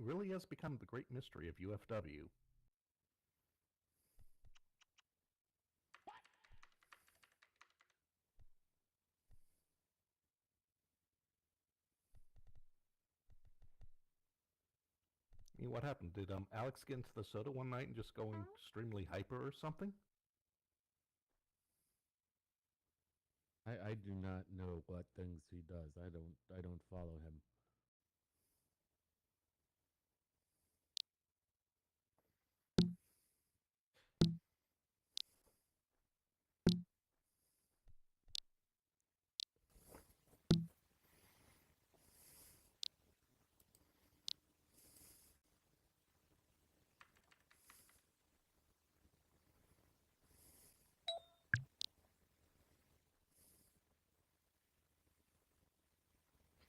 really has become the great mystery of UFW. I mean, what happened? Did Alex get into the soda one night and just go extremely hyper or something? I do not know what things he does. I don't follow him.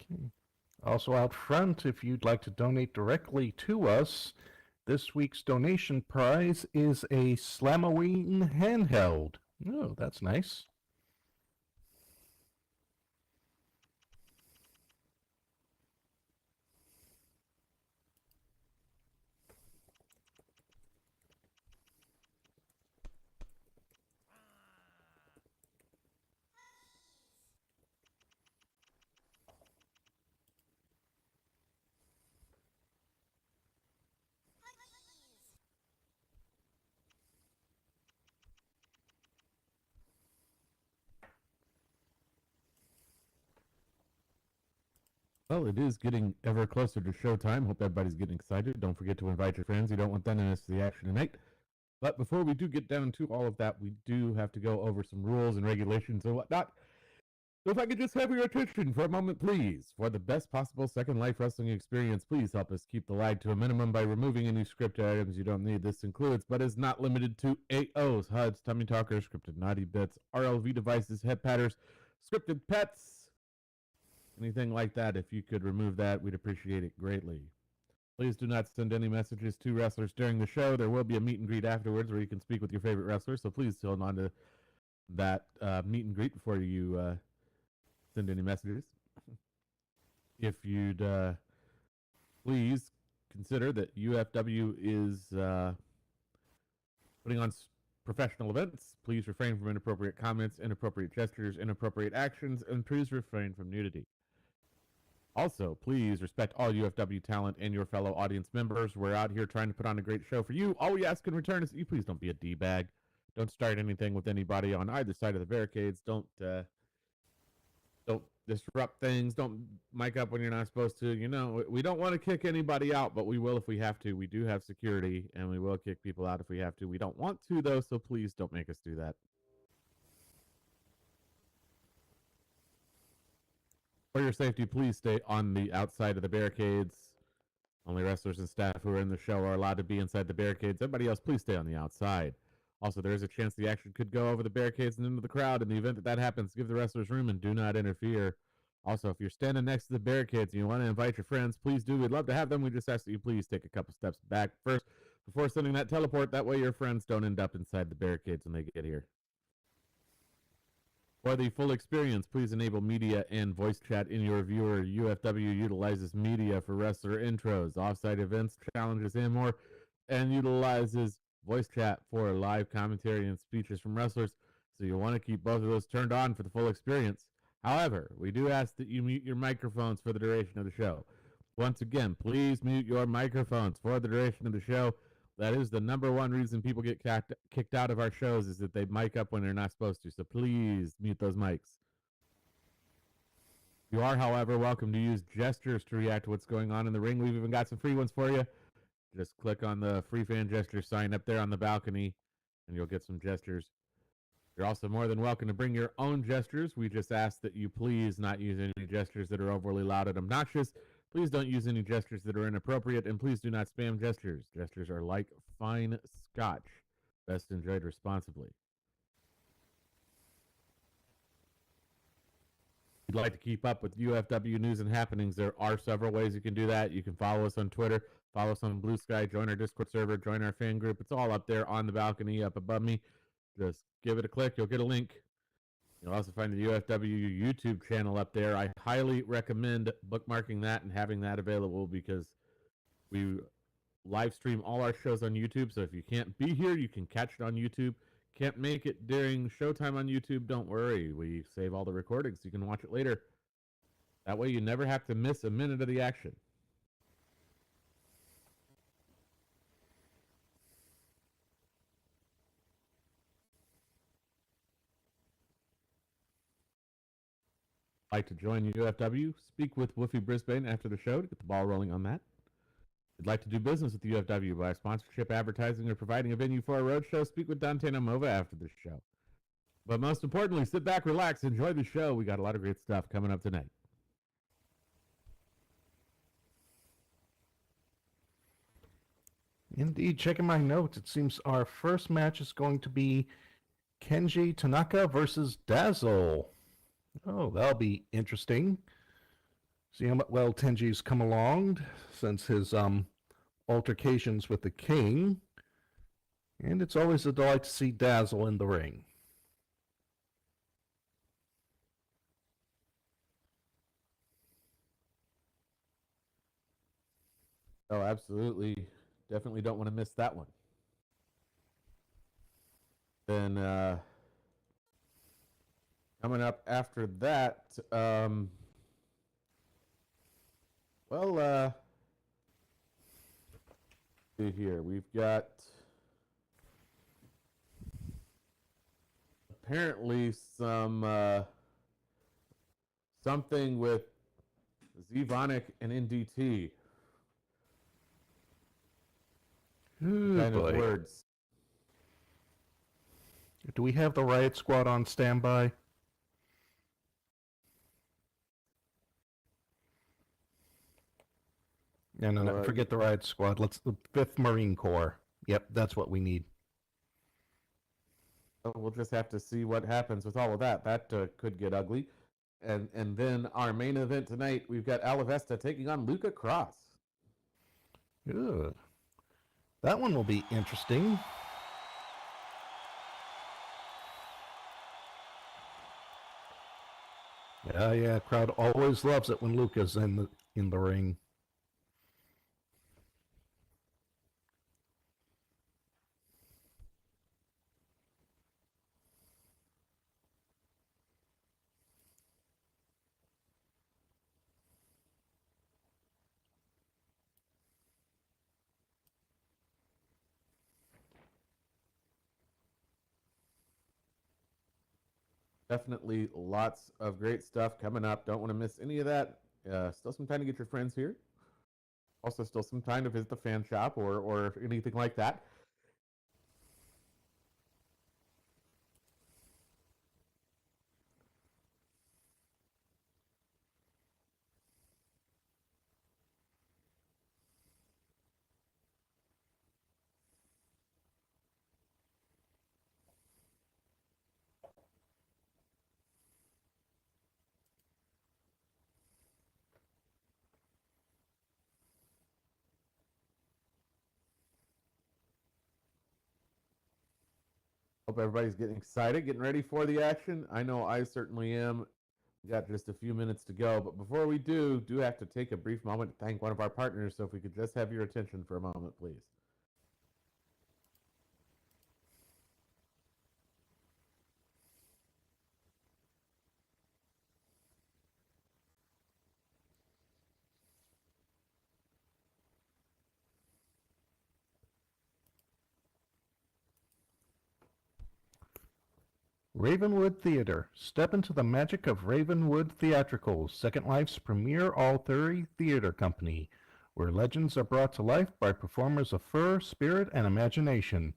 Okay. Also out front, if you'd like to donate directly to us, this week's donation prize is a Slamoween handheld. Oh, that's nice. Well, it is getting ever closer to showtime. Hope everybody's getting excited. Don't forget to invite your friends. You don't want them to miss the action tonight. But before we do get down to all of that, we do have to go over some rules and regulations and whatnot. So if I could just have your attention for a moment, please. For the best possible Second Life wrestling experience, please help us keep the lag to a minimum by removing any scripted items you don't need. This includes, but is not limited to, AOs, HUDs, tummy talkers, scripted naughty bits, RLV devices, head patters, scripted pets, anything like that. If you could remove that, we'd appreciate it greatly. Please do not send any messages to wrestlers during the show. There will be a meet and greet afterwards where you can speak with your favorite wrestler, so please hold on to that meet and greet before you send any messages. If you'd please consider that UFW is putting on professional events, please refrain from inappropriate comments, inappropriate gestures, inappropriate actions, and please refrain from nudity. Also, please respect all UFW talent and your fellow audience members. We're out here trying to put on a great show for you. All we ask in return is that you please don't be a D-bag. Don't start anything with anybody on either side of the barricades. Don't disrupt things. Don't mic up when you're not supposed to. You know, we don't want to kick anybody out, but we will if we have to. We do have security, and we will kick people out if we have to. We don't want to, though, so please don't make us do that. For your safety, please stay on the outside of the barricades. Only wrestlers and staff who are in the show are allowed to be inside the barricades. Everybody else, please stay on the outside. Also, there is a chance the action could go over the barricades and into the crowd. In the event that that happens, give the wrestlers room and do not interfere. Also, if you're standing next to the barricades and you want to invite your friends, please do. We'd love to have them. We just ask that you please take a couple steps back first before sending that teleport. That way your friends don't end up inside the barricades when they get here. For the full experience, please enable media and voice chat in your viewer. UFW utilizes media for wrestler intros, offsite events, challenges, and more, and utilizes voice chat for live commentary and speeches from wrestlers. So you'll want to keep both of those turned on for the full experience. However, we do ask that you mute your microphones for the duration of the show. Once again, please mute your microphones for the duration of the show. That is the number one reason people get kicked out of our shows is that they mic up when they're not supposed to. So please mute those mics. You are, however, welcome to use gestures to react to what's going on in the ring. We've even got some free ones for you. Just click on the free fan gesture sign up there on the balcony, and you'll get some gestures. You're also more than welcome to bring your own gestures. We just ask that you please not use any gestures that are overly loud and obnoxious. Please don't use any gestures that are inappropriate, and please do not spam gestures. Gestures are like fine scotch. Best enjoyed responsibly. If you'd like to keep up with UFW news and happenings, there are several ways you can do that. You can follow us on Twitter, follow us on Blue Sky, join our Discord server, join our fan group. It's all up there on the balcony up above me. Just give it a click. You'll get a link. You'll also find the UFW YouTube channel up there. I highly recommend bookmarking that and having that available because We live stream all our shows on YouTube, so if you can't be here, you can catch it on YouTube. Can't make it during showtime on YouTube, don't worry. We save all the recordings. You can watch it later. That way you never have to miss a minute of the action. Like to join UFW, speak with Ufw Brisbane after the show to get the ball rolling on that. If you'd like to do business with UFW by sponsorship, advertising, or providing a venue for a road show, speak with Dante Namova after the show. But most importantly, sit back, relax, enjoy the show. We got a lot of great stuff coming up tonight. Indeed, checking my notes, it seems our first match is going to be Kenji Tanaka versus Dazzle. Oh, that'll be interesting. See how well Tenji's come along since his altercations with the King. And it's always a delight to see Dazzle in the ring. Oh, absolutely. Definitely don't want to miss that one. Then coming up after that, see here. We've got apparently some something with Zvonik and NDT. Ooh, Kind boy. of words. Do we have the Riot Squad on standby? No, forget the Riot Squad. Let's the 5th Marine Corps. Yep, that's what we need. We'll just have to see what happens with all of that. That could get ugly. And then our main event tonight, we've got Alavesta taking on Luca Cross. Ugh. That one will be interesting. Yeah, crowd always loves it when Luca's in the ring. Definitely lots of great stuff coming up. Don't want to miss any of that. Still some time to get your friends here. Also, still some time to visit the fan shop or anything like that. Hope everybody's getting excited, getting ready for the action. I know I certainly am. We got just a few minutes to go, but before we do have to take a brief moment to thank one of our partners. So if we could just have your attention for a moment, please. Ravenwood Theater. Step into the magic of Ravenwood Theatricals, Second Life's premier all-furry theater company, where legends are brought to life by performers of fur, spirit, and imagination.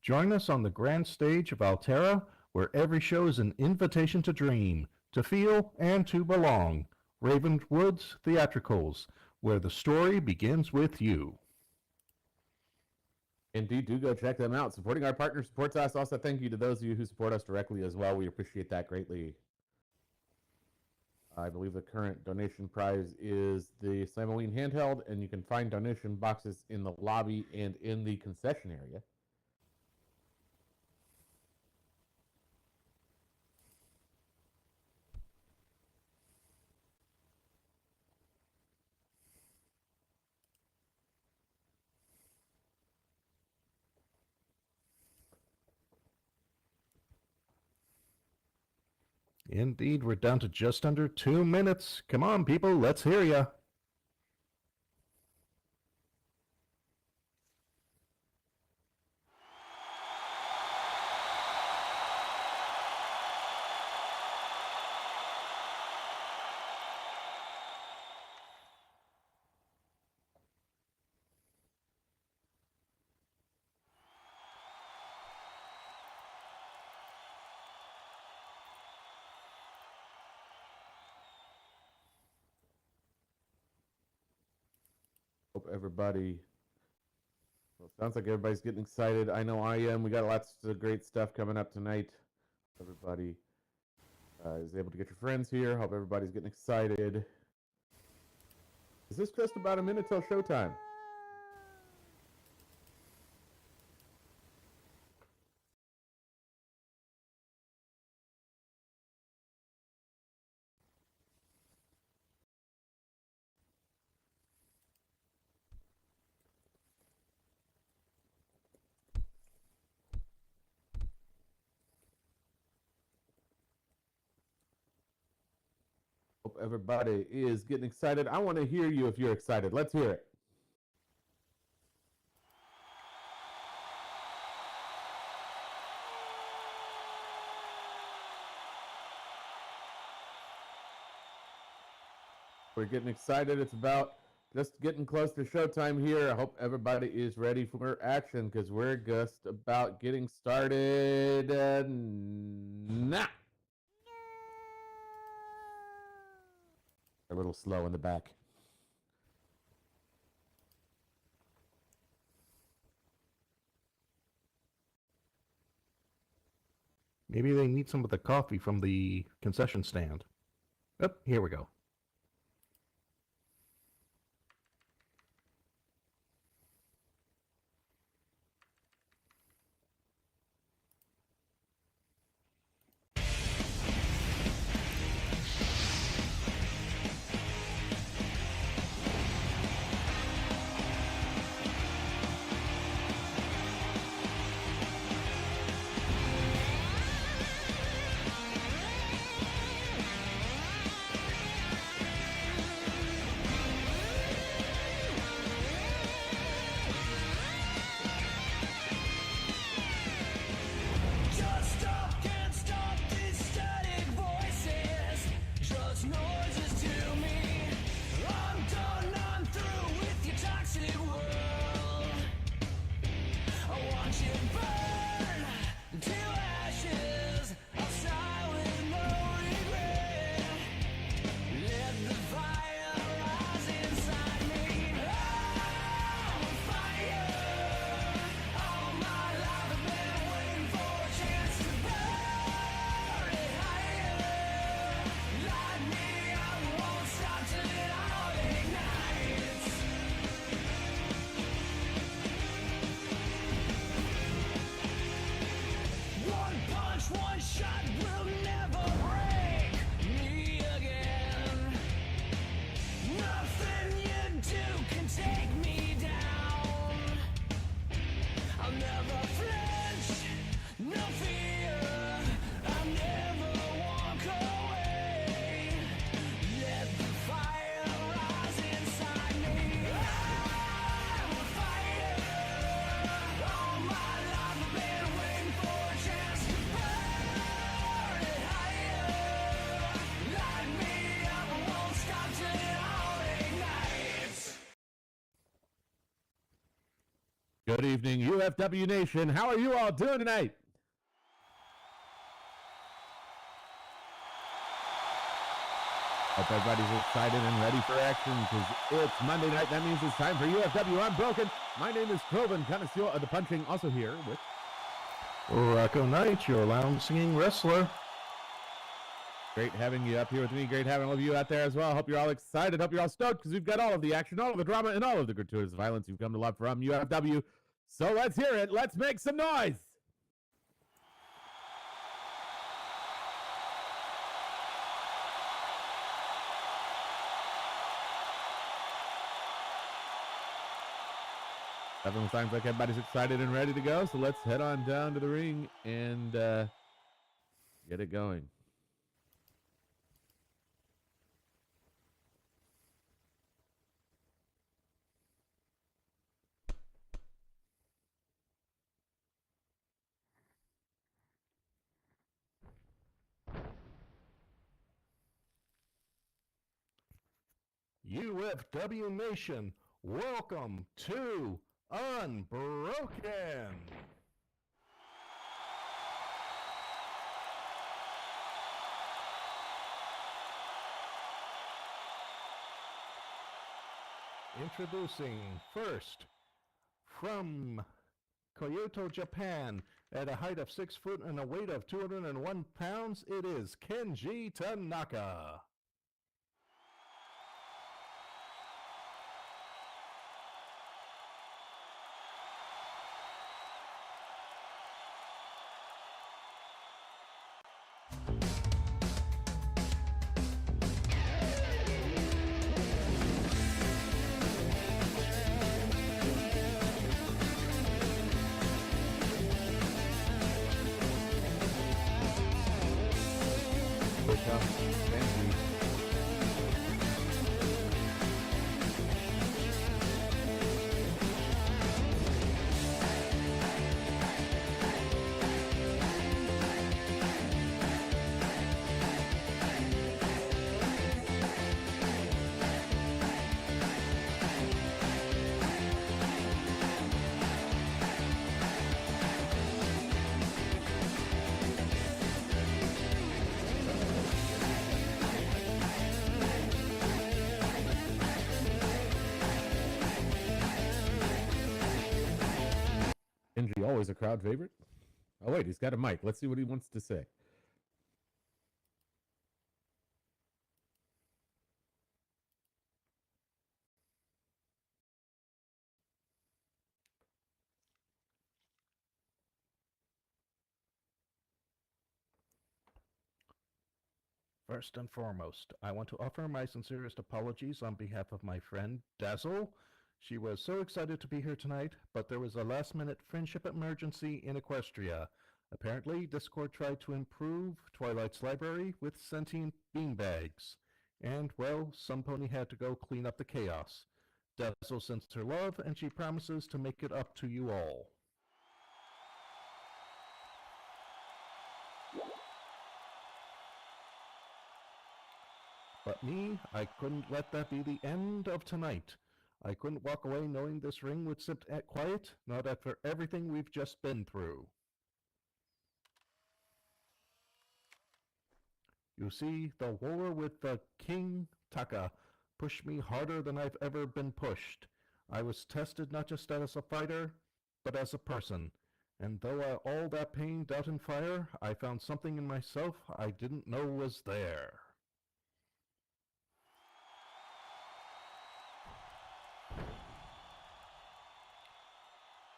Join us on the grand stage of Altera, where every show is an invitation to dream, to feel, and to belong. Ravenwood's Theatricals, where the story begins with you. Indeed, do go check them out. Supporting our partner supports us. Also, thank you to those of you who support us directly as well. We appreciate that greatly. I believe the current donation prize is the Slamoween handheld, and you can find donation boxes in the lobby and in the concession area. Indeed, we're down to just under 2 minutes. Come on, people, let's hear ya. Hope everybody. Well, sounds like everybody's getting excited. I know I am. We got lots of great stuff coming up tonight. Everybody is able to get your friends here. Hope everybody's getting excited. Is this just about a minute till showtime? Hope everybody is getting excited. I want to hear you if you're excited. Let's hear it. We're getting excited. It's about just getting close to showtime here. I hope everybody is ready for action because we're just about getting started now. A little slow in the back. Maybe they need some of the coffee from the concession stand. Oh, here we go. Good evening, UFW Nation. How are you all doing tonight? Hope everybody's excited and ready for action because it's Monday night. That means it's time for UFW Unbroken. My name is Cloven, connoisseur of the punching, also here with Rocco Knight, your lounge singing wrestler. Great having you up here with me. Great having all of you out there as well. Hope you're all excited. Hope you're all stoked because we've got all of the action, all of the drama, and all of the gratuitous violence you've come to love from UFW. So let's hear it. Let's make some noise. Definitely sounds like everybody's excited and ready to go. So let's head on down to the ring and get it going. UFW Nation, welcome to Unbroken. Introducing first, from Kyoto, Japan, at a height of 6 foot and a weight of 201 pounds, it is Kenji Tanaka. Kenji, always a crowd favorite. Oh, wait, he's got a mic. Let's see what he wants to say. First and foremost, I want to offer my sincerest apologies on behalf of my friend, Dazzle. She was so excited to be here tonight, but there was a last-minute friendship emergency in Equestria. Apparently, Discord tried to improve Twilight's library with sentient beanbags. And, well, some pony had to go clean up the chaos. Dazzle sends her love, and she promises to make it up to you all. But me, I couldn't let that be the end of tonight. I couldn't walk away knowing this ring would sit quiet, not after everything we've just been through. You see, the war with the King Taka pushed me harder than I've ever been pushed. I was tested not just as a fighter, but as a person. And though all that pain, doubt, and fire, I found something in myself I didn't know was there.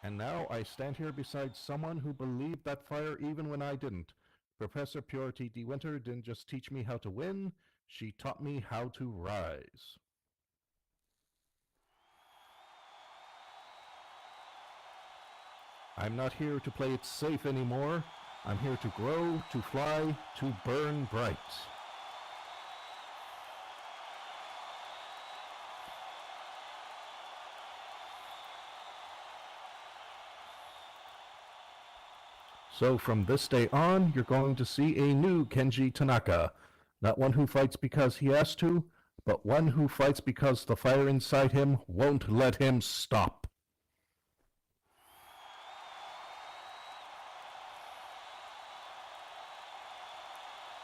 And now I stand here beside someone who believed that fire even when I didn't. Professor Purity De Winter didn't just teach me how to win, she taught me how to rise. I'm not here to play it safe anymore. I'm here to grow, to fly, to burn bright. So from this day on, you're going to see a new Kenji Tanaka. Not one who fights because he has to, but one who fights because the fire inside him won't let him stop.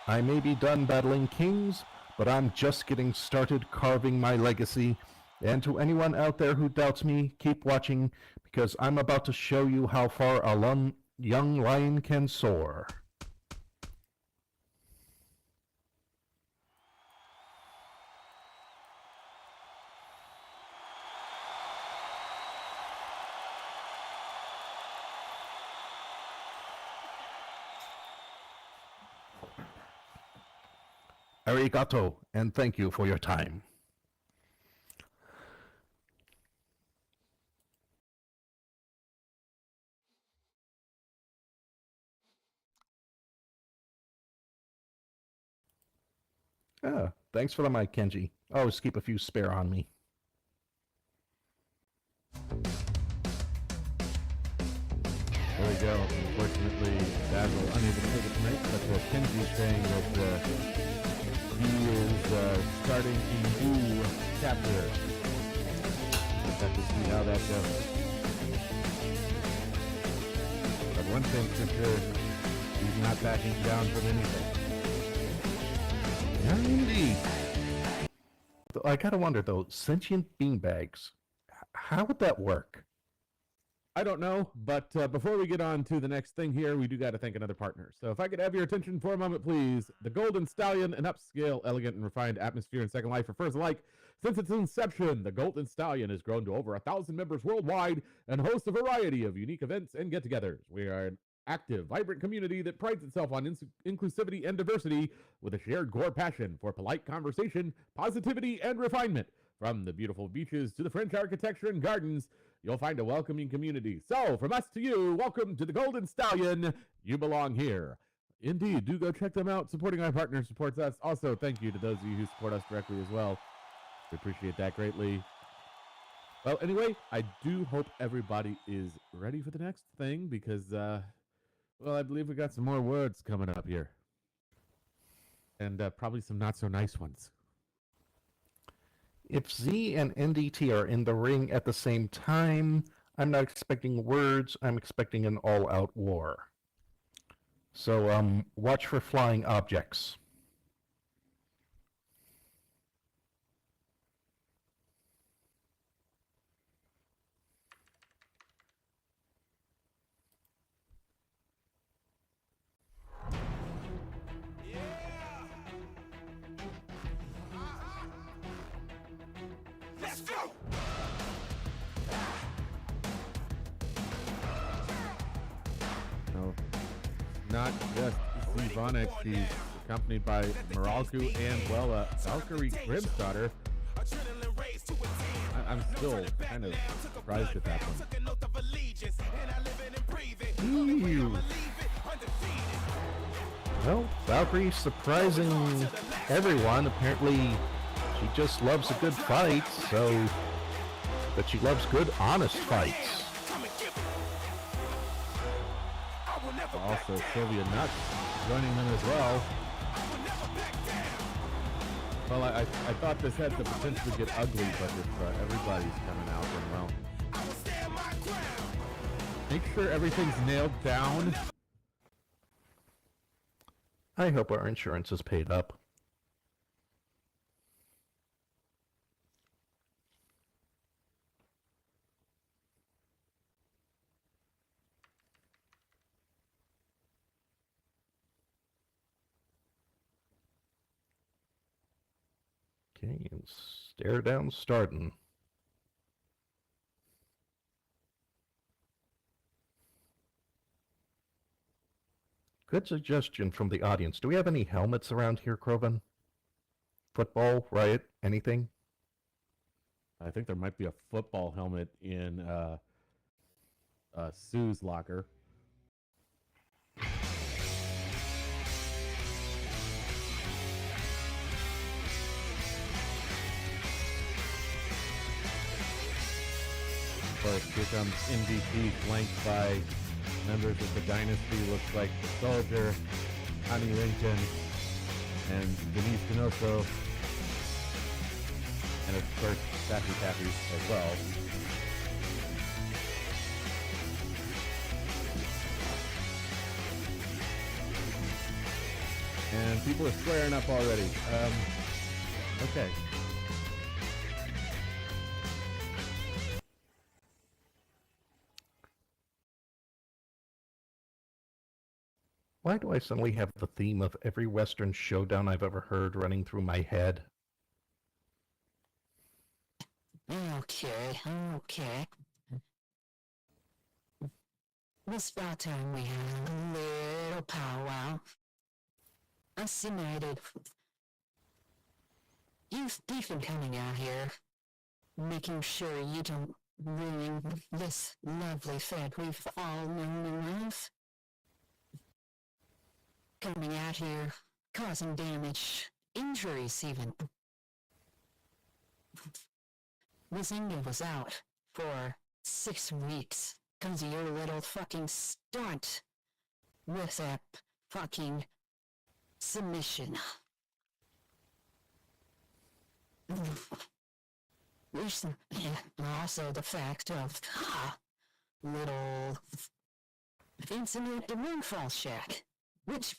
I may be done battling kings, but I'm just getting started carving my legacy. And to anyone out there who doubts me, keep watching, because I'm about to show you how far a young lion can soar. Arigato, and thank you for your time. Thanks for the mic, Kenji. Always keep a few spare on me. There we go. Unfortunately, Dazzle unable to take it tonight, but Kenji saying that he is starting a new chapter. We'll have to see how that goes. But one thing's for sure, he's not backing down from anything. Indeed. I gotta wonder though, sentient beanbags, how would that work? I don't know, but before we get on to the next thing here, we do got to thank another partner. So if I could have your attention for a moment, please. The Golden Stallion, an upscale, elegant, and refined atmosphere in Second Life for furs alike. Since its inception, the Golden Stallion has grown to over 1,000 members worldwide and hosts a variety of unique events and get-togethers. We are an active, vibrant community that prides itself on inclusivity and diversity with a shared core passion for polite conversation, positivity, and refinement. From the beautiful beaches to the French architecture and gardens, you'll find a welcoming community. So, from us to you, welcome to the Golden Stallion. You belong here. Indeed, do go check them out. Supporting our partner supports us. Also, thank you to those of you who support us directly as well. We appreciate that greatly. Well, anyway, I do hope everybody is ready for the next thing because, well, I believe we got some more words coming up here. And probably some not-so-nice ones. If Z and NDT are in the ring at the same time, I'm not expecting words, I'm expecting an all-out war. So, watch for flying objects. Let's go! No, not just Zevonic. She's accompanied by Moralku and, well, Valkyrie Grimsdaughter. I'm still kind of surprised at that one. Ooh. Well, Valkyrie surprising everyone. Apparently, she just loves a good fight, but she loves good, honest fights. Also, Sylvia Nuts joining them as well. Well, I thought this had the potential to get ugly, but if everybody's coming out, then well. Make sure everything's nailed down. I hope our insurance is paid up. Okay, and stare down starting. Good suggestion from the audience. Do we have any helmets around here, Krovan? Football, Riot, anything? I think there might be a football helmet in Sue's locker. Of course, here comes MVP flanked by members of the Dynasty. Looks like the Soldier, Honey Lincoln, and Denise Canoso. And of course, Taffy Taffy as well. And people are squaring up already. Okay. Why do I suddenly have the theme of every Western showdown I've ever heard running through my head? Okay. This about time we had a little powwow. I estimated you've been coming out here, making sure you don't ruin this lovely fit we've all known and love. Coming out here, causing damage, injuries even. Bazinga was out for 6 weeks because of your little fucking stunt with that fucking submission. Also the fact of little incident at the Nightfall shack, which,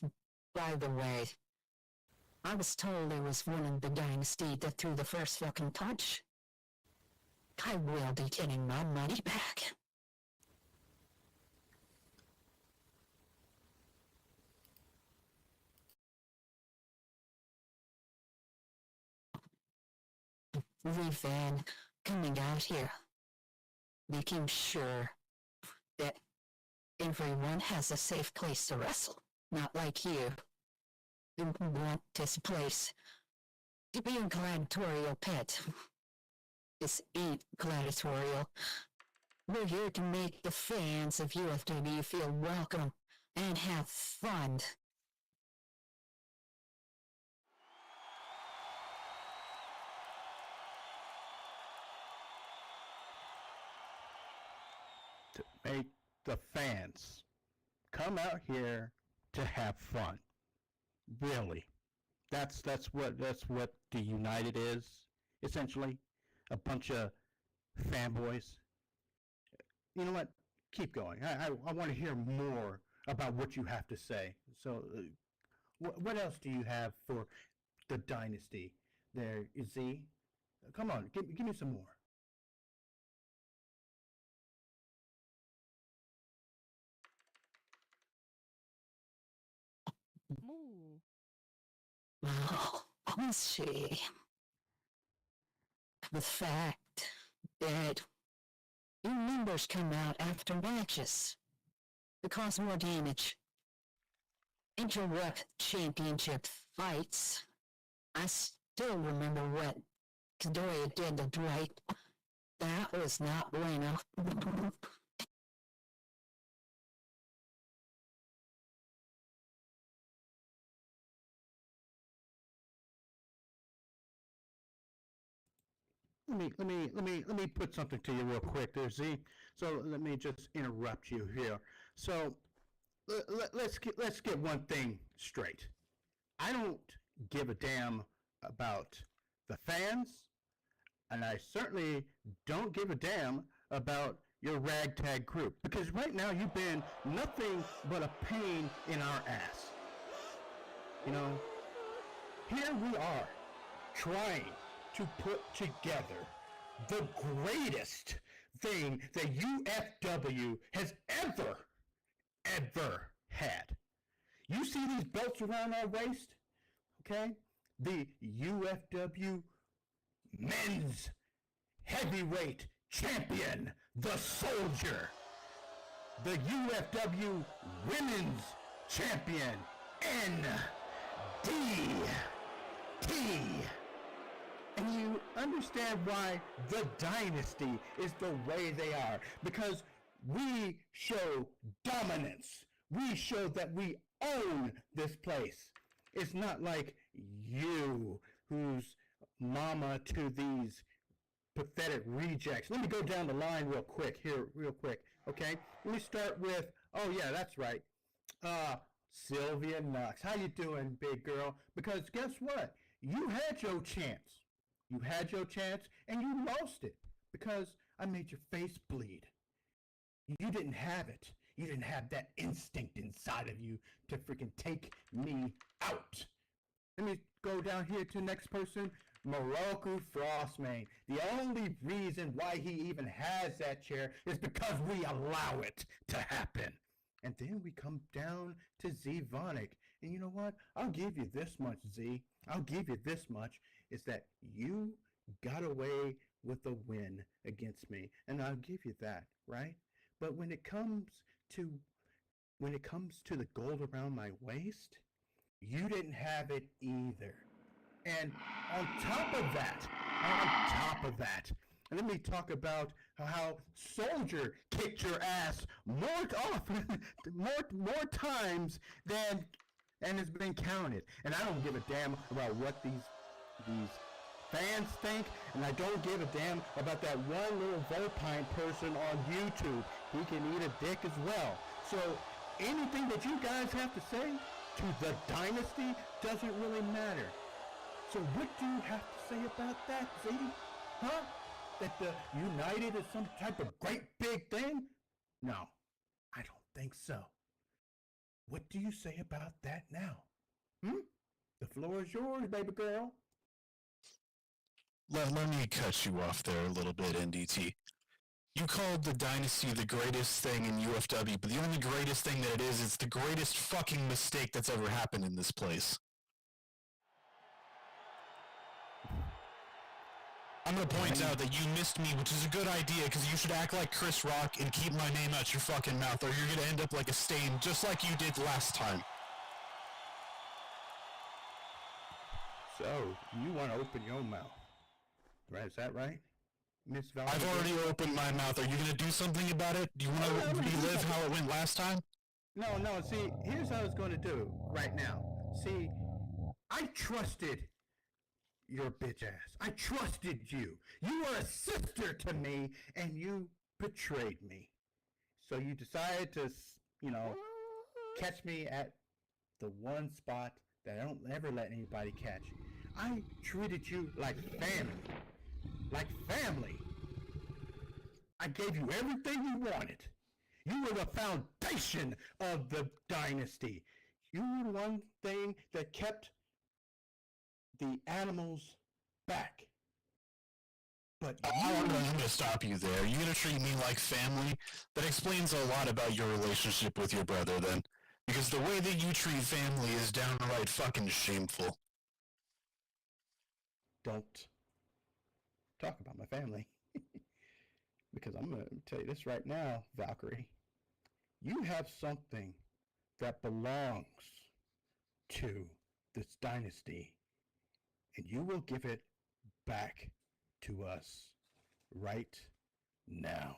by the way, I was told it was one of the dynasty that threw the first fucking punch. I will be getting my money back. We then, coming out here, making sure that everyone has a safe place to wrestle. Not like you, who want this place to be a gladiatorial pit. This ain't gladiatorial. We're here to make the fans of UFW feel welcome and have fun. To make the fans come out here to have fun. Really. That's what the United is, essentially. A bunch of fanboys. You know what? Keep going. I want to hear more about what you have to say. So, what else do you have for the dynasty there, Z? Come on, give me some more. Moo. Oh, I see. The fact that new members come out after matches to cause more damage, interrupt championship fights. I still remember what Kadoya did to Dwight. That was not bueno. Let me put something to you real quick there, Z. So let me just interrupt you here. So let's get one thing straight. I don't give a damn about the fans, and I certainly don't give a damn about your ragtag group, because right now you've been nothing but a pain in our ass. You know, here we are trying to put together the greatest thing that UFW has ever had. You see these belts around our waist? Okay? The UFW Men's Heavyweight Champion, the Soldier. The UFW Women's Champion, NDT. And you understand why the dynasty is the way they are. Because we show dominance. We show that we own this place. It's not like you, who's mama to these pathetic rejects. Let me go down the line real quick, okay? Let me start with, oh yeah, that's right. Sylvia Knox. How you doing, big girl? Because guess what? You had your chance. You had your chance, and you lost it because I made your face bleed. You didn't have it. You didn't have that instinct inside of you to freaking take me out. Let me go down here to the next person, Moroku Frostmane. The only reason why he even has that chair is because we allow it to happen. And then we come down to Z Vonic. And you know what? I'll give you this much, Z. I'll give you this much. Is that you got away with a win against me. And I'll give you that, right? But when it comes to the gold around my waist, you didn't have it either. And on top of that, let me talk about how Soldier kicked your ass more times than has been counted. And I don't give a damn about what these fans think, and I don't give a damn about that one little Volpine person on YouTube. He can eat a dick as well. So anything that you guys have to say to the dynasty doesn't really matter. So what do you have to say about that, Z? Huh? That the United is some type of great big thing? No, I don't think so. What do you say about that now? The floor is yours, baby girl. Let me cut you off there a little bit, NDT. You called the Dynasty the greatest thing in UFW, but the only greatest thing that it is, it's the greatest fucking mistake that's ever happened in this place. I'm gonna point out that you missed me, which is a good idea, because you should act like Chris Rock and keep my name out your fucking mouth, or you're gonna end up like a stain, just like you did last time. So, you want to open your mouth. Right, is that right? Miss Valerie? I've already opened my mouth. Are you gonna do something about it? Do you want to relive how it went last time? No, see, here's what I was going to do right now. See, I trusted your bitch ass. I trusted you. You were a sister to me, and you betrayed me. So you decided to, catch me at the one spot that I don't ever let anybody catch. I treated you like family. Like family. I gave you everything you wanted. You were the foundation of the dynasty. You were the one thing that kept the animals back. But I'm gonna stop you there. You're gonna treat me like family? That explains a lot about your relationship with your brother, then. Because the way that you treat family is downright fucking shameful. don't talk about my family. Because I'm going to tell you this right now, Valkyrie. You have something that belongs to this dynasty, and you will give it back to us right now.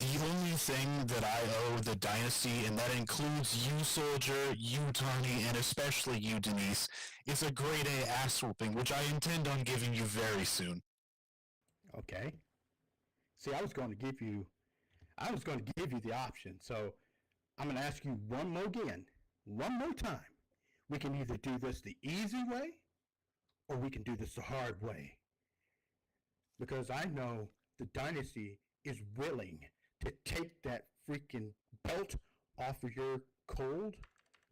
The only thing that I owe the dynasty, and that includes you, Soldier, you, Tawny, and especially you, Denise, is a grade A ass whooping, which I intend on giving you very soon. Okay. See, I was going to give you the option. So I'm going to ask you one more time. We can either do this the easy way, or we can do this the hard way. Because I know the dynasty is willing to take that freaking belt off of your cold,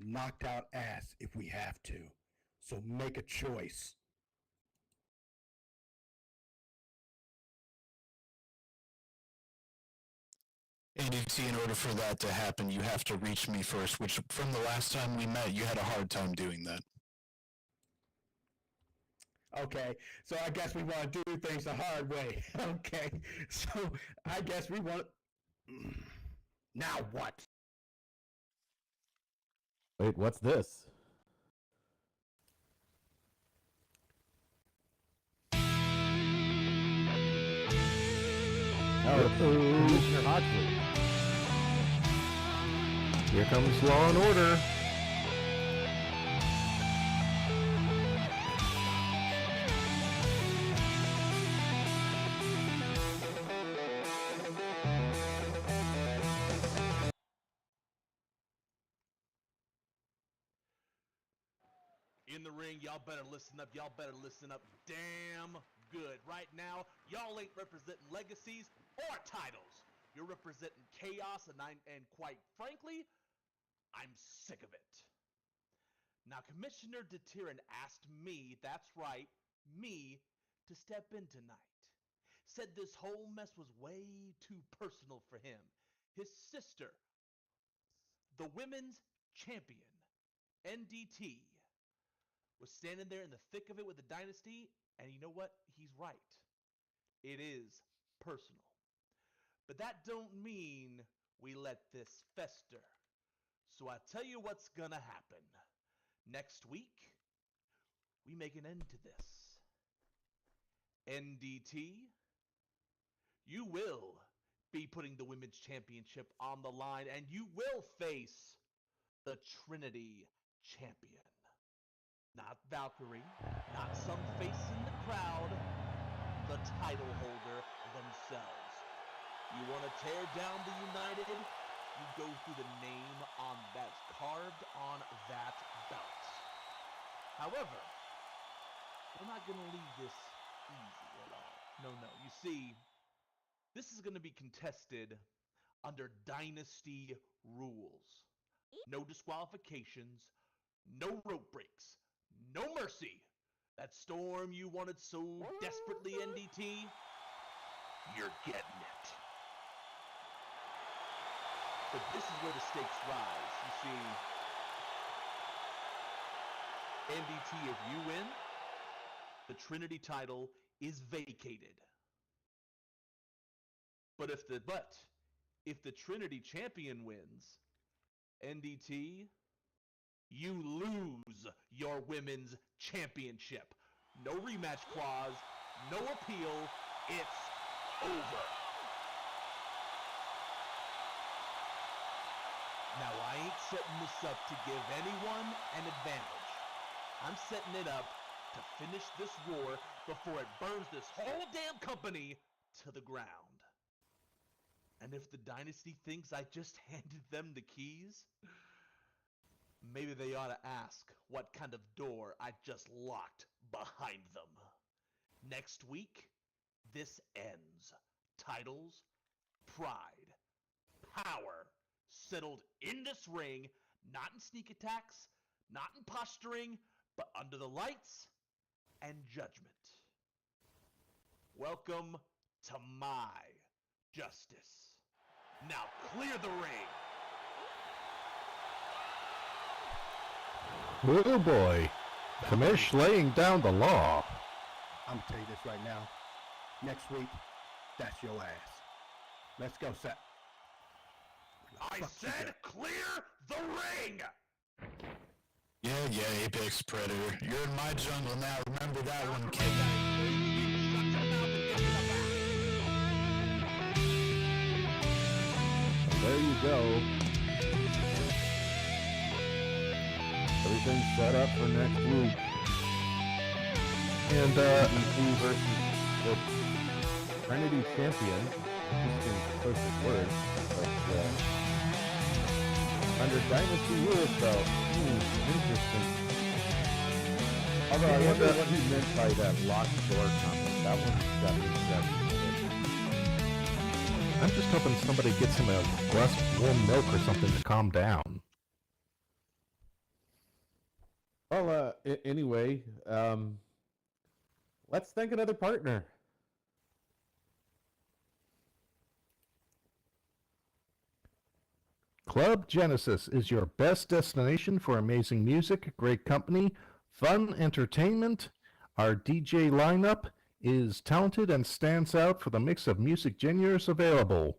knocked out ass if we have to. So make a choice. And you see, in order for that to happen, you have to reach me first, which from the last time we met, you had a hard time doing that. Okay, so I guess we want to do things the hard way. Okay, so I guess we want... Now what? Wait, what's this? Oh, Commissioner Hodgson. Here comes Law and Order. In the ring, y'all better listen up. Y'all better listen up damn good. Right now, y'all ain't representing legacies or titles. You're representing chaos, and quite frankly, I'm sick of it. Now, Commissioner Deteran asked me, that's right, me, to step in tonight. Said this whole mess was way too personal for him. His sister, the women's champion, NDT, was standing there in the thick of it with the dynasty, and you know what? He's right. It is personal. But that don't mean we let this fester. So I tell you what's gonna happen. Next week, we make an end to this. NDT, you will be putting the Women's Championship on the line, and you will face the Trinity Champion. Not Valkyrie, not some face in the crowd, the title holder themselves. You want to tear down the United? You go through the name on that's carved on that belt. However, we're not going to leave this easy at all. No. You see, this is going to be contested under Dynasty rules. No disqualifications, no rope breaks, no mercy. That storm you wanted so desperately, NDT, you're getting it. But this is where the stakes rise. You see, NDT, if you win, the Trinity title is vacated. But if the Trinity champion wins, NDT, you lose your women's championship. No rematch clause, no appeal, it's over. Now, I ain't setting this up to give anyone an advantage. I'm setting it up to finish this war before it burns this whole damn company to the ground. And if the Dynasty thinks I just handed them the keys, maybe they ought to ask what kind of door I just locked behind them. Next week, this ends. Titles, pride, power, settled in this ring, not in sneak attacks, not in posturing, but under the lights and judgment. Welcome to my justice. Now clear the ring. Oh boy. Kamish laying down the law. I'm gonna tell you this right now. Next week, that's your ass. Let's go, Seth. I said clear the ring! Yeah, Apex Predator. You're in my jungle now. Remember that one, kid. There you go. Everything's set up for next week. And NDT versus the Trinity champion. Interesting choice of words. But, under Dynasty rules, though. Interesting. Although I wonder what he meant by that locked door comment. That one's definitely. I'm just hoping somebody gets him a glass of warm milk or something to calm down. Well, anyway, let's thank another partner. Club Genesis is your best destination for amazing music, great company, fun entertainment. Our DJ lineup is talented and stands out for the mix of music genres available.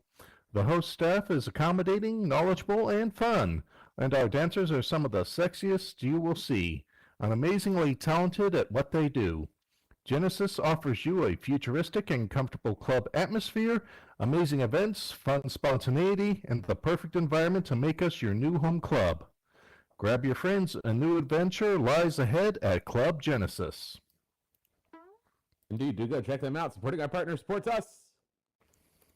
The host staff is accommodating, knowledgeable, and fun, and our dancers are some of the sexiest you will see, and amazingly talented at what they do. Genesis offers you a futuristic and comfortable club atmosphere, amazing events, fun spontaneity, and the perfect environment to make us your new home club. Grab your friends, a new adventure lies ahead at Club Genesis. Indeed, do go check them out. Supporting our partner supports us.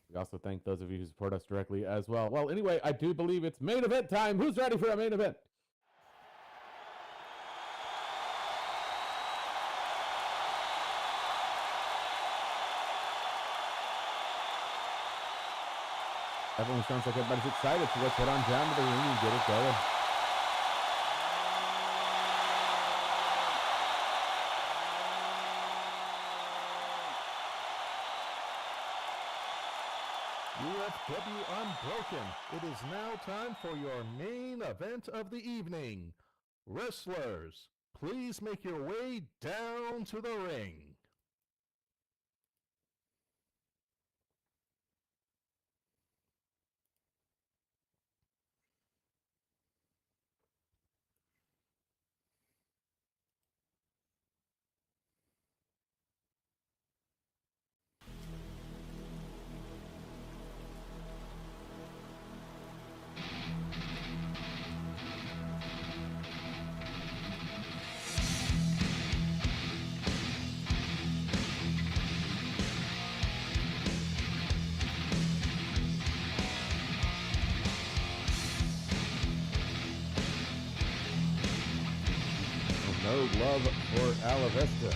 We also thank those of you who support us directly as well. Well, anyway, I do believe it's main event time. Who's ready for a main event? Everyone sounds like everybody's excited, so let's head on down to the ring and get it going. Ufw Unbroken. It is now time for your main event of the evening. Wrestlers, please make your way down to the ring. No love for Alavesta.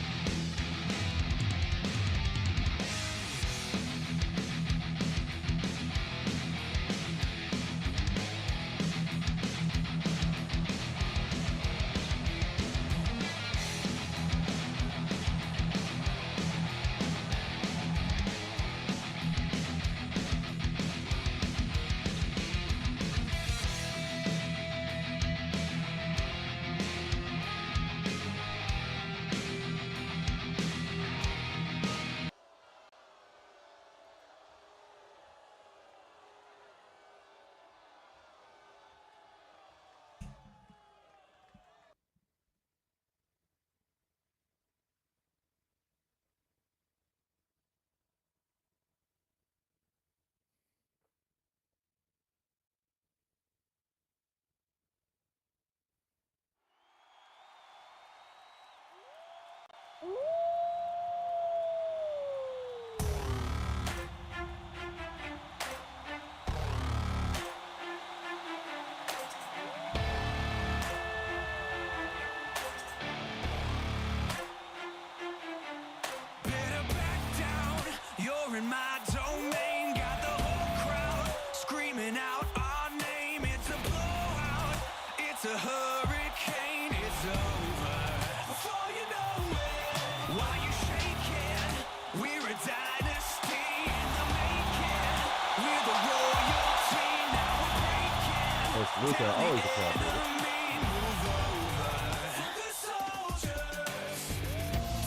course, Luca, always a crowd favorite.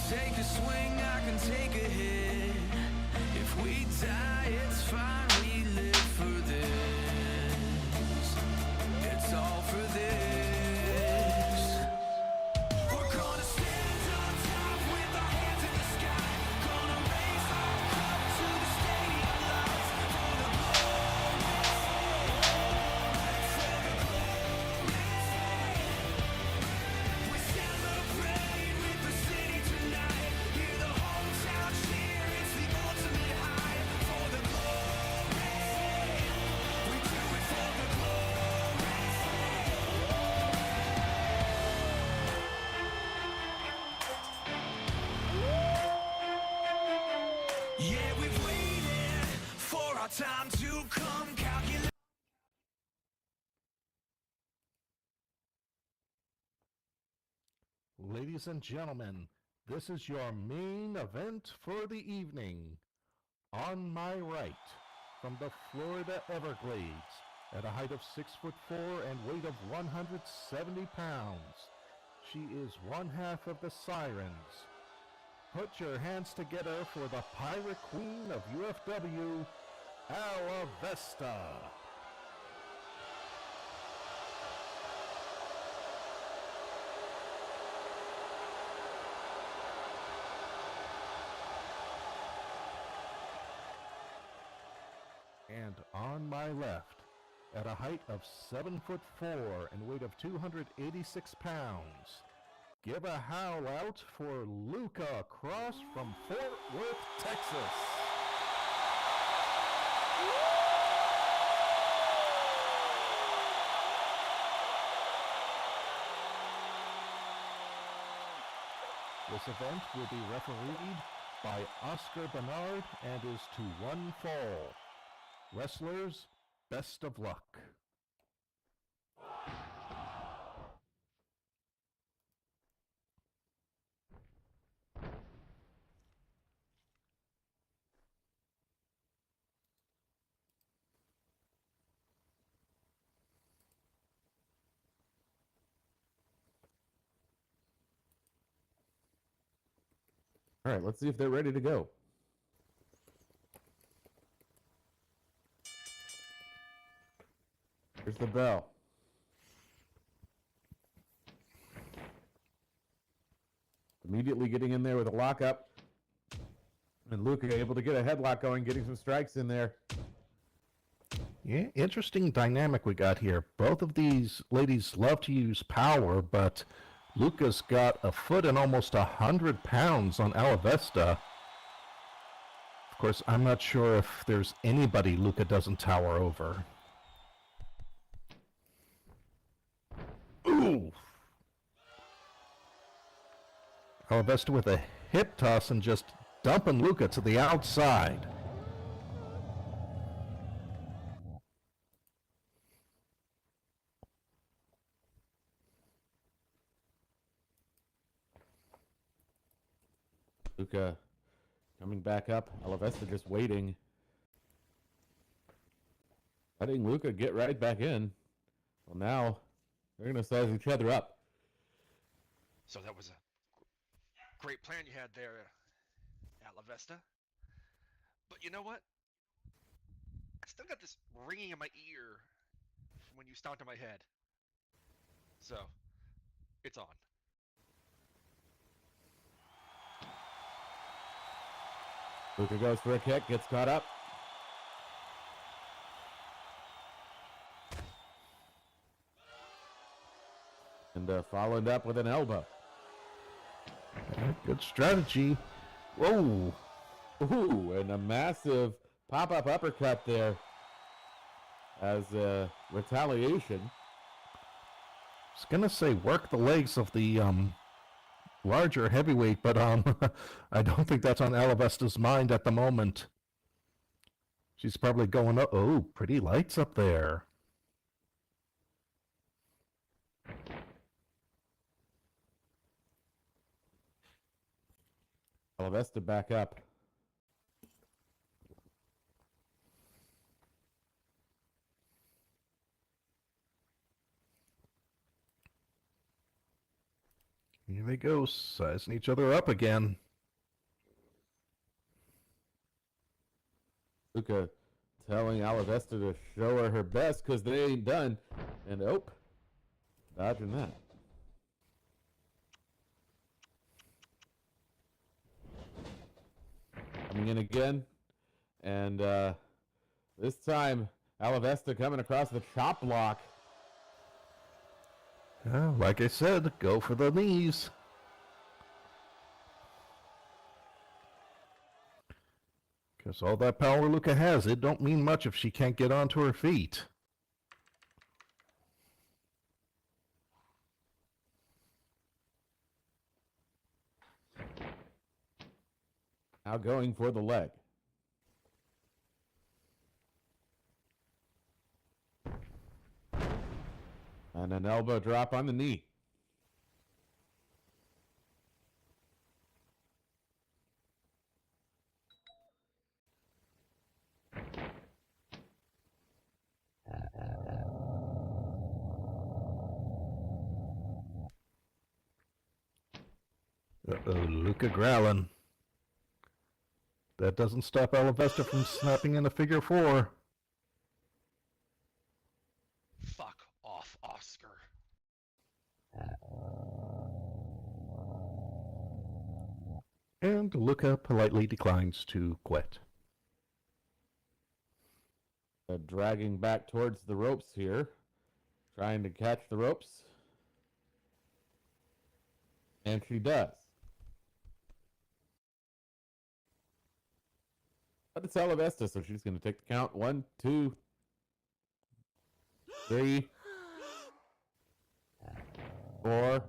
Take a swing, I can take a hit. If we die, it's fine. We live for this. It's all for this. We're gonna stand on top with our hands in the sky. Gonna raise our cup to the stadium lights. For the glory, for the glory. We celebrate with the city tonight. Hear the hometown cheer, it's the ultimate high. For the glory, we do it for the glory. Yeah, we've waited for our time to come. Calculate. Ladies and gentlemen, this is your main event for the evening. On my right, from the Florida Everglades, at a height of 6'4" and weight of 170 pounds, she is one half of the Sirens. Put your hands together for the Pirate Queen of UFW, Alavesta. And on my left, at a height of 7'4" and weight of 286 pounds, give a howl out for Luca Cross from Fort Worth, Texas. This event will be refereed by Oscar Bernard and is to one fall. Wrestlers, best of luck. All right, let's see if they're ready to go. Here's the bell. Immediately getting in there with a lockup. And Luca able to get a headlock going, getting some strikes in there. Yeah, interesting dynamic we got here. Both of these ladies love to use power, but Luca's got a foot and almost 100 pounds on Alavesta. Of course, I'm not sure if there's anybody Luca doesn't tower over. Ooh! Alavesta with a hip toss and just dumping Luca to the outside. Luca coming back up. Alavesta just waiting. Letting Luca get right back in. Well, now they're going to size each other up. So that was a great plan you had there at La Vesta. But you know what? I still got this ringing in my ear from when you stomped on my head. So, it's on. Luca goes for a kick, gets caught up. And followed up with an elbow. Good strategy. Whoa! Ooh, and a massive pop-up uppercut there as retaliation. I was gonna say work the legs of the larger heavyweight, but I don't think that's on Alavesta's mind at the moment. She's probably going, oh, pretty lights up there. Alavesta back up. Here they go, sizing each other up again. Luca telling Alavesta to show her best because they ain't done. And dodging that. Coming in again. And this time, Alavesta coming across the chop block. Like I said, go for the knees. Because all that power Luca has, it don't mean much if she can't get onto her feet. Now going for the leg. And an elbow drop on the knee. Uh-oh, Luca growling. That doesn't stop Alavesta from snapping in a figure four. Fuck off, Oscar. And Luca politely declines to quit. Dragging back towards the ropes here. Trying to catch the ropes. And she does. But it's Alavesta, so she's going to take the count. 1, 2, 3, 4.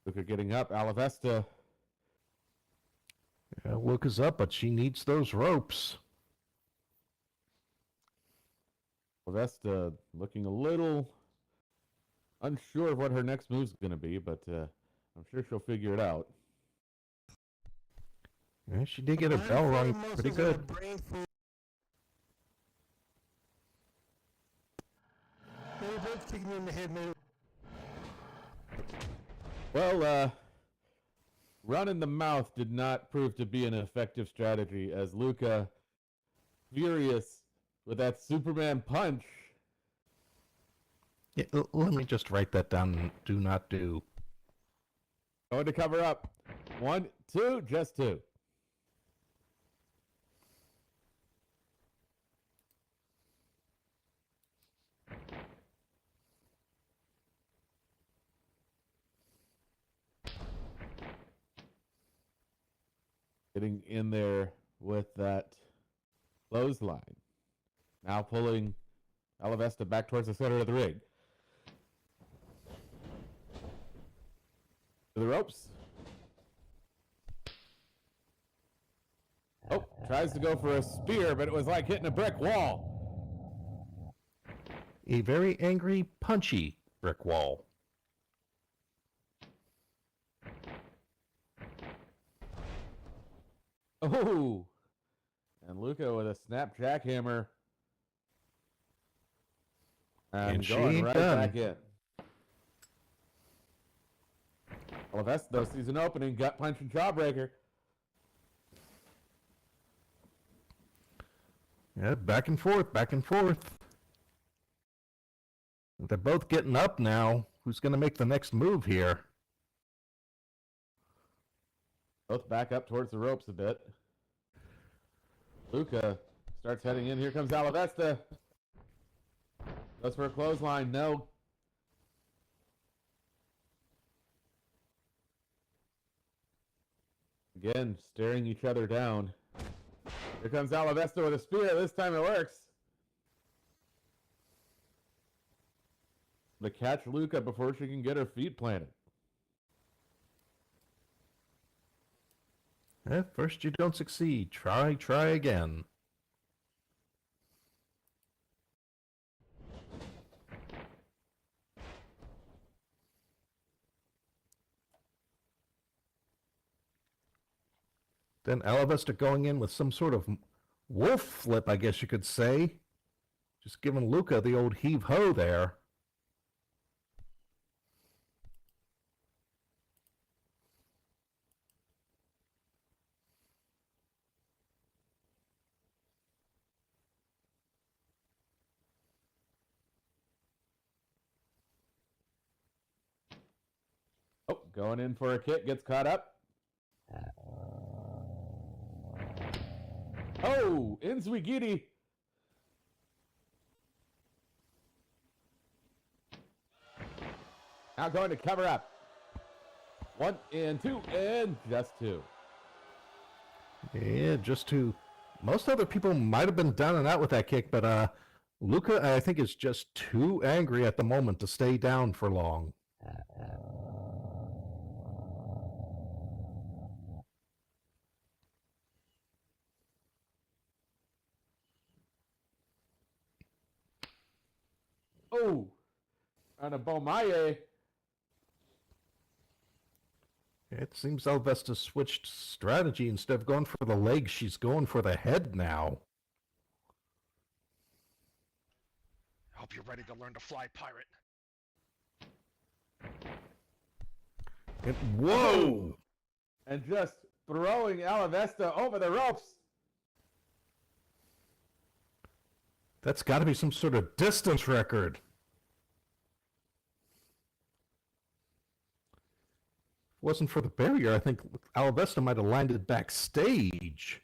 Luca getting up. Alavesta. Luca's up, but she needs those ropes. Alavesta looking a little unsure of what her next move's going to be, but I'm sure she'll figure it out. Yeah, she did get her bell rung pretty good. Well, run in the mouth did not prove to be an effective strategy as Luca, furious with that Superman punch. Yeah, let me just write that down. Do not do. Going to cover up. 1, 2, just 2. Getting in there with that clothesline. Now pulling Alavesta back towards the center of the ring. To the ropes. Oh, tries to go for a spear, but it was like hitting a brick wall. A very angry, punchy brick wall. Oh, and Luca with a snap jackhammer. And she going ain't right done. back in. Alavesta, though, sees an opening, gut punch and jawbreaker. Yeah, back and forth, back and forth. They're both getting up now. Who's going to make the next move here? Both back up towards the ropes a bit. Luca starts heading in. Here comes Alavesta. Goes for a clothesline. No. Again, staring each other down. Here comes Alavesta with a spear. This time it works. To catch Luca before she can get her feet planted. At first you don't succeed. Try again. Then Alavesta going in with some sort of wolf flip, I guess you could say. Just giving Luca the old heave-ho there. Oh, going in for a kick, gets caught up. Oh, Inzwigiri. Now going to cover up. 1 and 2 and just 2. Yeah, just two. Most other people might have been down and out with that kick, but Luca, I think, is just too angry at the moment to stay down for long. Oh, on a Bomaye. It seems Alvesta switched strategy. Instead of going for the legs, she's going for the head now. Hope you're ready to learn to fly, pirate. And, whoa! And just throwing Alavesta over the ropes. That's got to be some sort of distance record. If it wasn't for the barrier, I think Alavesta might have landed backstage.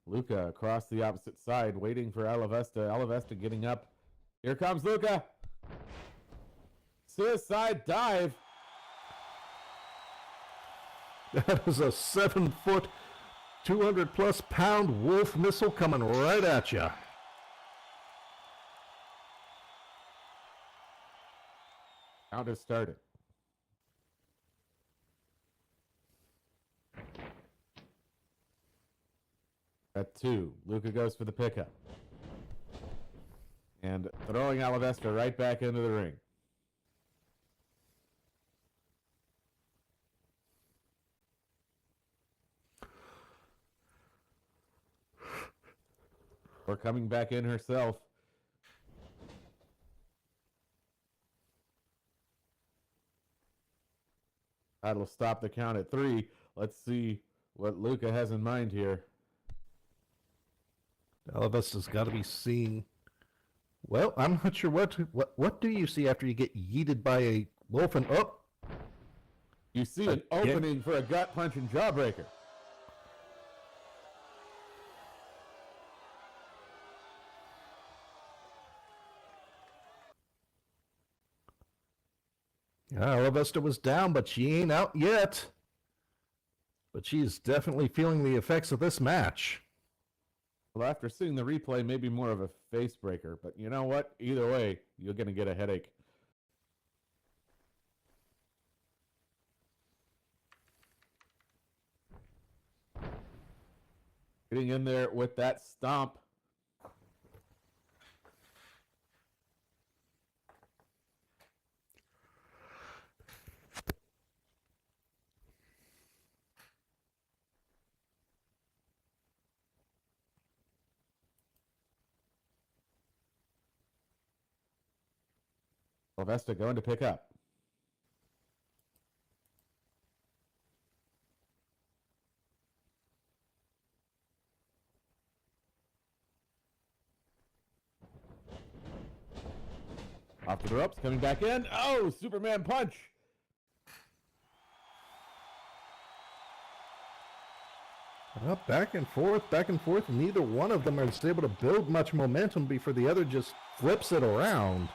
Luca across the opposite side, waiting for Alavesta. Alavesta getting up. Here comes Luca. Suicide dive. That is a 7-foot, 200-plus pound wolf missile coming right at you. Count has started. At 2, Luca goes for the pickup. And throwing Alavesta right back into the ring. Or coming back in herself. That'll stop the count at 3. Let's see what Luca has in mind here. Alavesta's got to be seeing. Well, I'm not sure what do you see after you get yeeted by a wolf and up? You see an opening for a gut punch and jawbreaker. Yeah, Alavesta was down, but she ain't out yet. But she's definitely feeling the effects of this match. Well, after seeing the replay, maybe more of a face breaker. But you know what? Either way, you're going to get a headache. Getting in there with that stomp. Sylvester going to pick up. Off to the ropes, coming back in. Oh, Superman punch. Well, back and forth, and neither one of them is able to build much momentum before the other just flips it around.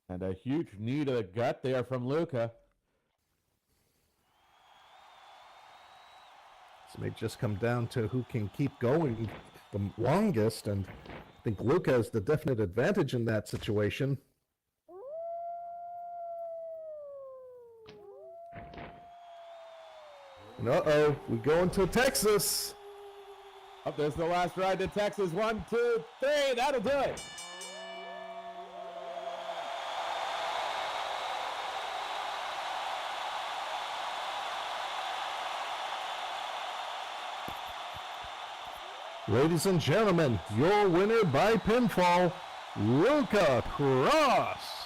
And a huge knee to the gut there from Luca. This may just come down to who can keep going the longest, and think Luke has the definite advantage in that situation. And uh-oh, we go into Texas. Up there's the last ride to Texas. 1, 2, 3. That'll do it. Ladies and gentlemen, your winner by pinfall, Luca Cross.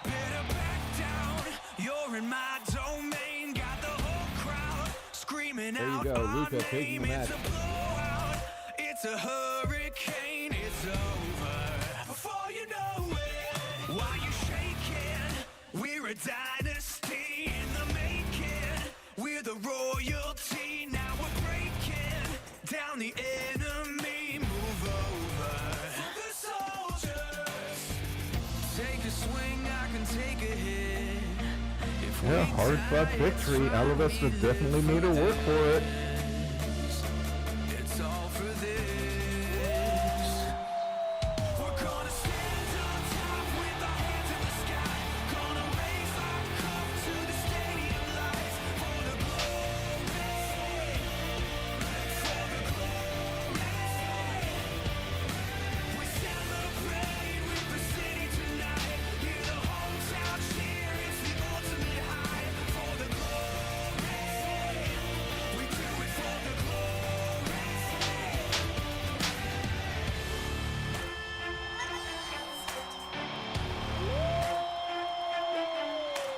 Better back down, you're in my domain. Got the whole crowd screaming There you out go, our Luca taking name. the match. It's a blowout, it's a hurricane, it's over before you know it. While you shaking, we're a dynasty in the making. We're the royalty, now we're breaking down the enemy. Move over the soldiers. Take a swing, I can take a hit. If Yeah, we hard-fought die, victory. it's fine, Alavesta we definitely live made her work for it. It's all for this. We're gonna stand on top with our hands in the sky. Gonna raise our cup to the stadium lights for the glory. For the glory. We celebrate with the city tonight. Hear the hometown cheer. It's the ultimate high for the glory. We do it for the glory.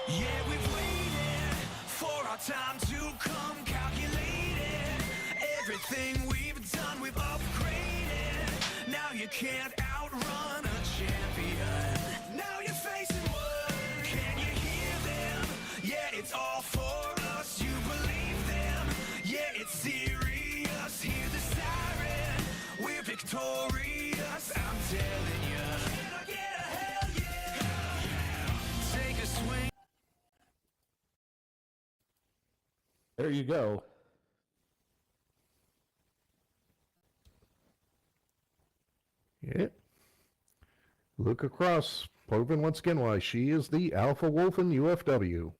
Yeah, we've waited for our time to come, calculated everything we've done, we've upgraded. Now you can't outrun a champion. Now you're facing one. Can you hear them? Yeah, it's all for us. You believe them? Yeah, it's serious. Hear the siren. We're victorious. I'm telling you. Can I get a hell yeah? Take a swing. There you go. Yeah. Luca Cross, proving once again why she is the alpha wolf in UFW.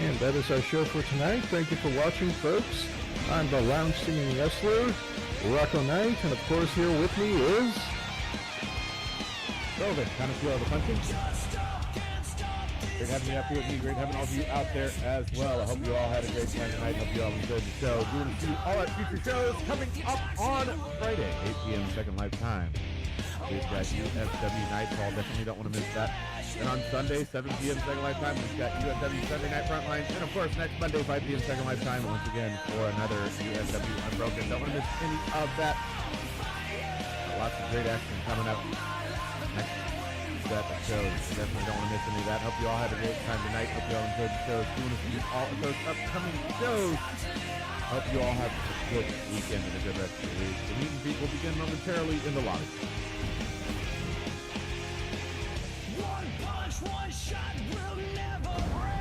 And that is our show for tonight. Thank you for watching, folks. I'm the lounge singing wrestler, Rocco Knight, and of course here with me is... Velvet, kind of feel all the punching. Great having you up here with me. Great having all of you out there as well. I hope you all had a great time tonight. Hope you all enjoyed the show. We will see all our future shows coming up on Friday, 8 p.m. Second Life Time. We've got UFW Nightfall. Definitely don't want to miss that. And on Sunday, 7 p.m. Second Life Time, we've got UFW Sunday Night Frontline. And of course, next Monday, 5 p.m. Second Life Time, once again, for another UFW Unbroken. Don't want to miss any of that. Lots of great action coming up next set of shows. Definitely don't want to miss any of that. Hope you all had a great time tonight. Hope you all enjoyed the shows. We want to see all of those upcoming shows. Hope you all have a good weekend and a good rest of the week. The meet and beat will begin momentarily in the lobby. One punch, one shot will never break.